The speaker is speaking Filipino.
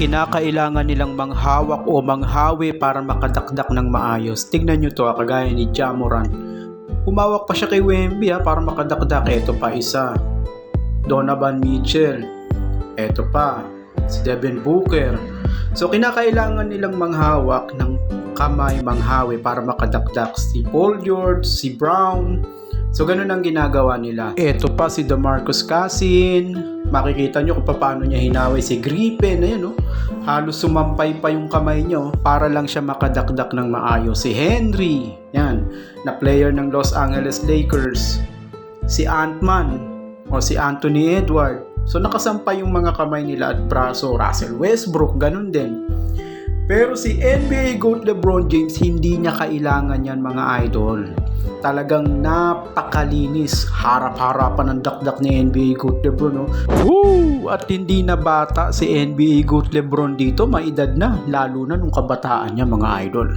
kinakailangan nilang manghawak o manghawi para makadakdak ng maayos. Tignan nyo to, kagaya ni Ja Morant. Humawak pa siya kay Wemby para makadakdak. Eto pa isa, Donovan Mitchell. Eto pa, si Devin Booker. So kinakailangan nilang manghawak ng kamay, manghawi para makadakdak. Si Paul George, si Brown. So ganun ang ginagawa nila. Eto pa si DeMarcus Cousins. Makikita nyo kung paano niya hinawi si Griffin. Ayan, halos sumampay pa yung kamay niya para lang siya makadakdak ng maayos. Si Henry, yan, na player ng Los Angeles Lakers. Si Ant-Man o si Anthony Edwards. So nakasampay yung mga kamay nila at braso. Russell Westbrook, ganun din. Pero si NBA GOAT LeBron James, hindi niya kailangan yan, mga idol. Talagang napakalinis, harap-harapan ng dakdak ni NBA GOAT LeBron. Woo! At hindi na bata si NBA GOAT LeBron dito, may edad na, lalo na nung kabataan niya, mga idol.